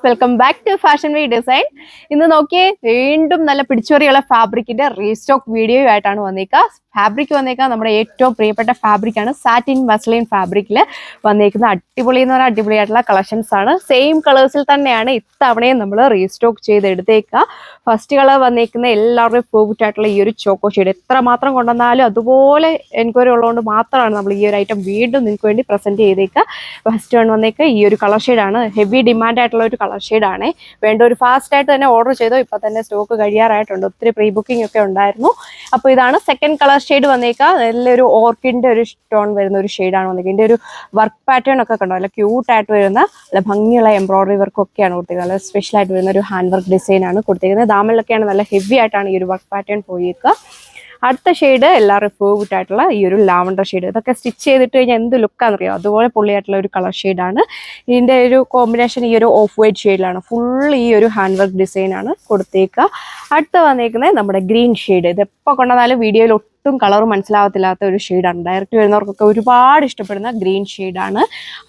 Welcome back to fashion V design. ഇന്ന് നോക്കിയേ, വീണ്ടും നല്ല പിടിച്ചോറിയുള്ള ഫാബ്രിക്കിന്റെ റീസ്റ്റോക്ക് വീഡിയോ ആയിട്ടാണ് വന്നേക്കുക. ഫാബ്രിക് വന്നേക്കുക നമ്മുടെ ഏറ്റവും പ്രിയപ്പെട്ട ഫാബ്രിക് ആണ്. സാറ്റിൻ മസ്ലിൻ ഫാബ്രിക്കിൽ വന്നേക്കുന്ന അടിപൊളി എന്ന് പറഞ്ഞാൽ അടിപൊളിയായിട്ടുള്ള കളക്ഷൻസ് ആണ്. സെയിം കളേഴ്സിൽ തന്നെയാണ് ഇത്തവണയും നമ്മൾ റീസ്റ്റോക്ക് ചെയ്ത് എടുത്തേക്കുക. ഫസ്റ്റ് കളർ വന്നേക്കുന്ന എല്ലാവരുടെയും ഫേവറേറ്റ് ആയിട്ടുള്ള ഈ ഒരു ചോക്കോ ഷെയ്ഡ്. എത്ര മാത്രം കൊണ്ടുവന്നാലും അതുപോലെ എൻക്വയറി ഉള്ളതുകൊണ്ട് മാത്രമാണ് നമ്മൾ ഈ ഒരു ഐറ്റം വീണ്ടും നിങ്ങൾക്ക് വേണ്ടി പ്രസന്റ് ചെയ്തേക്കുക. ഫസ്റ്റ് വൺ വന്നേക്കുക ഈ ഒരു കളർ ഷെയ്ഡാണ്. ഹെവി ഡിമാൻഡ് ആയിട്ടുള്ള ഒരു കളർ ഷെയ്ഡാണ്. വേണ്ട ഒരു ഫാസ്റ്റ് ആയിട്ട് തന്നെ ഓർഡർ ചെയ്തോ. ഇപ്പൊ തന്നെ സ്റ്റോക്ക് കഴിയാറായിട്ടുണ്ട്. ഒത്തിരി പ്രീ ബുക്കിംഗ് ഒക്കെ ഉണ്ടായിരുന്നു. അപ്പോൾ ഇതാണ് സെക്കൻഡ് കളർ ഷെയ്ഡ് വന്നേക്കുക. നല്ലൊരു ഓർക്കിഡിന്റെ ഒരു സ്റ്റോൺ വരുന്ന ഒരു ഷെയ്ഡാണ് വന്നേക്കുക. ഇതിന്റെ ഒരു വർക്ക് പാറ്റേൺ ഒക്കെ കണ്ടോ, നല്ല ക്യൂട്ട് ആയിട്ട് വരുന്ന നല്ല ഭംഗിയുള്ള എംബ്രോയിഡറി വർക്ക് ഒക്കെയാണ് കൊടുത്തേക്കുന്നത്. നല്ല സ്പെഷ്യൽ ആയിട്ട് വരുന്ന ഒരു ഹാൻഡ് വർക്ക് ഡിസൈൻ ആണ് കൊടുത്തേക്കുന്നത്. ദാമനിലൊക്കെയാണ് നല്ല ഹെവി ആയിട്ടാണ് ഈ ഒരു വർക്ക് പാറ്റേൺ പോയേക്കുക. അടുത്ത ഷെയ്ഡ് എല്ലാവരും ഫേവറേറ്റ് ആയിട്ടുള്ള ഈ ഒരു ലാവണ്ടർ ഷെയ്ഡ്. ഇതൊക്കെ സ്റ്റിച്ച് ചെയ്തിട്ട് കഴിഞ്ഞാൽ എന്ത് ലുക്കാണെന്നറിയോ, അതുപോലെ പൊള്ളിയായിട്ടുള്ള ഒരു കളർ ഷെയ്ഡാണ്. ഇതിൻ്റെ ഒരു കോമ്പിനേഷൻ ഈ ഒരു ഓഫ് വൈറ്റ് ഷെയ്ഡിലാണ്. ഫുൾ ഈ ഒരു ഹാൻഡ് വർക്ക് ഡിസൈൻ ആണ് കൊടുത്തേക്കുക. അടുത്ത വന്നേക്കുന്നത് നമ്മുടെ ഗ്രീൻ ഷെയ്ഡ്. ഇത് എപ്പോൾ കൊണ്ടുവന്നാലും വീഡിയോയിൽ ഒട്ടും കളർ മനസ്സിലാവത്തില്ലാത്ത ഒരു ഷെയ്ഡാണ്. ഡയറക്റ്റ് വരുന്നവർക്കൊക്കെ ഒരുപാട് ഇഷ്ടപ്പെടുന്ന ഗ്രീൻ ഷെയ്ഡാണ്.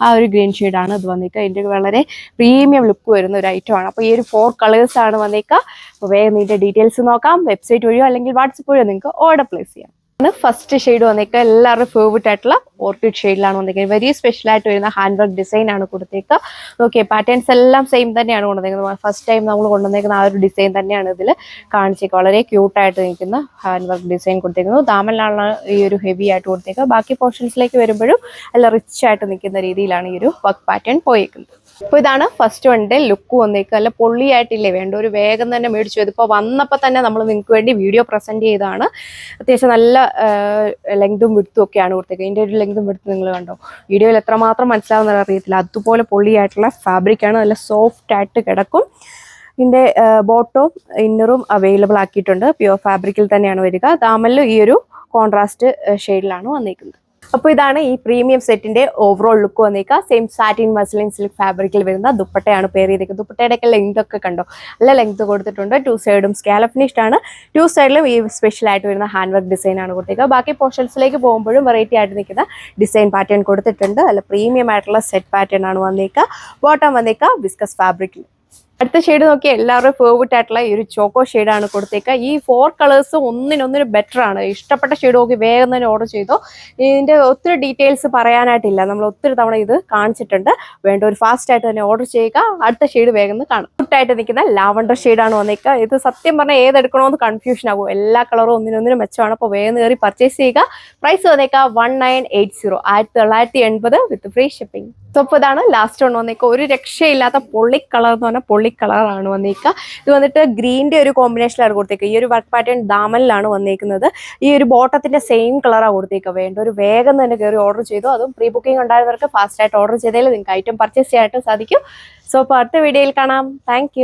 ആ ഒരു ഗ്രീൻ ഷെയ്ഡാണ് ഇത് വന്നേക്കുക. ഇതിൻ്റെ വളരെ പ്രീമിയം ലുക്ക് വരുന്ന ഒരു ഐറ്റമാണ്. അപ്പോൾ ഈ ഒരു 4 കളേഴ്സാണ് വന്നേക്കുക. അപ്പോൾ വേഗം ഇതിൻ്റെ ഡീറ്റെയിൽസ് നോക്കാം. വെബ്സൈറ്റ് വഴിയോ അല്ലെങ്കിൽ വാട്സപ്പ് വഴിയോ നിങ്ങൾക്ക് ഓർഡർ പ്ലേസ് ചെയ്യാം. ഫസ്റ്റ് ഷെയ്ഡ് വന്നേക്കുക എല്ലാവരുടെ ഫേവറേറ്റ് ആയിട്ടുള്ള ഓർക്കിഡ് ഷെയ്ഡിലാണ് വന്നേക്കുന്നത്. വെരി സ്പെഷ്യൽ ആയിട്ട് വരുന്ന ഹാൻഡ് വർക്ക് ഡിസൈൻ ആണ് കൊടുത്തേക്കുക. ഓക്കെ, പാറ്റേൺസ് എല്ലാം സെയിം തന്നെയാണ് കൊണ്ടുവന്നേക്കുന്നത്. ഫസ്റ്റ് ടൈം നമ്മൾ കൊണ്ടുവന്നേക്കുന്ന ആ ഒരു ഡിസൈൻ തന്നെയാണ് ഇതിൽ കാണിച്ചേക്കുക. വളരെ ക്യൂട്ടായിട്ട് നിൽക്കുന്ന ഹാൻഡ് വർക്ക് ഡിസൈൻ കൊടുത്തേക്കുന്നത്. ദാമനിലാണ് ഈ ഒരു ഹെവി ആയിട്ട് കൊടുത്തേക്കുക. ബാക്കി പോർഷൻസിലേക്ക് വരുമ്പോഴും നല്ല റിച്ച് ആയിട്ട് നിൽക്കുന്ന രീതിയിലാണ് ഈ ഒരു വർക്ക് പാറ്റേൺ പോയേക്കുന്നത്. അപ്പോൾ ഇതാണ് ഫസ്റ്റ് വണ്ണിന്റെ ലുക്ക് വന്നേക്കുക. അല്ല പൊള്ളിയായിട്ടില്ലേ, വേണ്ട ഒരു വേഗം തന്നെ മേടിച്ചു. ഇതിപ്പോൾ വന്നപ്പോൾ തന്നെ നമ്മൾ നിങ്ങൾക്ക് വേണ്ടി വീഡിയോ പ്രസന്റ് ചെയ്തതാണ്. അത്യാവശ്യം നല്ല ലെങ്തും വിടുത്തും ഒക്കെയാണ് കൊടുത്തേക്കുക. ഇതിൻ്റെ ഒരു ലെങ്തും വിടുത്തും നിങ്ങൾ കണ്ടോ, വീഡിയോയിൽ എത്രമാത്രം മനസ്സിലാവുന്ന അറിയത്തില്ല. അതുപോലെ പൊള്ളിയായിട്ടുള്ള ഫാബ്രിക്കാണ്. നല്ല സോഫ്റ്റ് ആയിട്ട് കിടക്കും. ഇതിൻ്റെ ബോട്ടവും ഇന്നറും അവൈലബിൾ ആക്കിയിട്ടുണ്ട്. പ്യുവർ ഫാബ്രിക്കിൽ തന്നെയാണ് വരിക. ദാമനിലും ഈ ഒരു കോൺട്രാസ്റ്റ് ഷെയ്ഡിലാണ് വന്നിരിക്കുന്നത്. അപ്പോൾ ഇതാണ് ഈ പ്രീമിയം സെറ്റിന്റെ ഓവറോൾ ലുക്ക് വന്നേക്കുക. സെയിം സാറ്റിൻ മസ്ലിൻ സിൽക്ക് ഫാബ്രിക്കിൽ വരുന്ന ദുപ്പട്ടയാണ് പെയർ ചെയ്തേക്കുന്നത്. ദുപ്പട്ടയുടെയൊക്കെ ലെങ്ത് ഒക്കെ കണ്ടോ, നല്ല ലെങ്ത് കൊടുത്തിട്ടുണ്ട്. 2 സൈഡും സ്കാലപ്പ് ഫിനിഷ്ഡ് ആണ്. 2 സൈഡിലും ഈ സ്പെഷ്യൽ ആയിട്ട് വരുന്ന ഹാൻഡ് വർക്ക് ഡിസൈൻ ആണ് കൊടുത്തേക്കുക. ബാക്കി പോർഷൻസിലേക്ക് പോകുമ്പോഴും വെറൈറ്റി ആയിട്ട് നിൽക്കുന്ന ഡിസൈൻ പാറ്റേൺ കൊടുത്തിട്ടുണ്ട്. അല്ല പ്രീമിയം ആയിട്ടുള്ള സെറ്റ് പാറ്റേൺ ആണ് വന്നേക്കുക. ബോട്ടം വന്നേക്കുക വിസ്കസ് ഫാബ്രിക്കിൽ. അടുത്ത ഷെയ്ഡ് നോക്കിയാൽ എല്ലാവരും ഫേവറേറ്റ് ആയിട്ടുള്ള ഈ ഒരു ചോക്കോ ഷെയ്ഡാണ് കൊടുത്തേക്കുക. ഈ 4 കളേഴ്സ് ഒന്നിനൊന്നിന് ബെറ്റർ ആണ്. ഇഷ്ടപ്പെട്ട ഷെയ്ഡ് നോക്കി വേഗം തന്നെ ഓർഡർ ചെയ്തോ. ഇതിൻ്റെ ഒത്തിരി ഡീറ്റെയിൽസ് പറയാനായിട്ടില്ല, നമ്മൾ ഒത്തിരി തവണ ഇത് കാണിച്ചിട്ടുണ്ട്. വേണ്ട ഒരു ഫാസ്റ്റ് ആയിട്ട് തന്നെ ഓർഡർ ചെയ്യുക. അടുത്ത ഷെയ്ഡ് വേഗം കാണാം. ക്യൂട്ടായിട്ട് നിൽക്കുന്ന ലാവണ്ടർ ഷെയ്ഡാണ് വന്നേക്കുക. ഇത് സത്യം പറഞ്ഞാൽ ഏതെടുക്കണമെന്ന് കൺഫ്യൂഷൻ ആകും. എല്ലാ കളറും ഒന്നിനൊന്നിനും മെച്ചമാണ്. അപ്പോൾ വേഗം കയറി പർച്ചേസ് ചെയ്യുക. പ്രൈസ് വന്നേക്കുക 1980, 1980 വിത്ത് ഫ്രീ ഷിപ്പിംഗ്. സോ അപ്പോൾ ഇതാണ് ലാസ്റ്റ് വൺ വന്നേക്കുക. ഒരു രക്ഷയില്ലാത്ത പൊള്ളി കളർ എന്ന് പറഞ്ഞാൽ പൊള്ളി കളറാണ് വന്നേക്കുക. ഇത് വന്നിട്ട് ഗ്രീൻ്റെ ഒരു കോമ്പിനേഷനിലാണ് കൊടുത്തേക്കുക. ഈ ഒരു വർക്ക് പാറ്റേൺ ദാമനിലാണ് വന്നേക്കുന്നത്. ഈ ഒരു ബോട്ടത്തിന്റെ സെയിം കളറാണ് കൊടുത്തേക്കുക. വേണ്ട ഒരു വേഗം തന്നെ കയറി ഓർഡർ ചെയ്തു. അതും പ്രീ ബുക്കിംഗ് ഉണ്ടായവർക്ക് ഫാസ്റ്റ് ആയിട്ട് ഓർഡർ ചെയ്താൽ നിങ്ങൾക്ക് ഐറ്റം പർച്ചേസ് ചെയ്യാനായിട്ട് സാധിക്കും. സോ അപ്പോൾ അടുത്ത വീഡിയോയിൽ കാണാം. താങ്ക്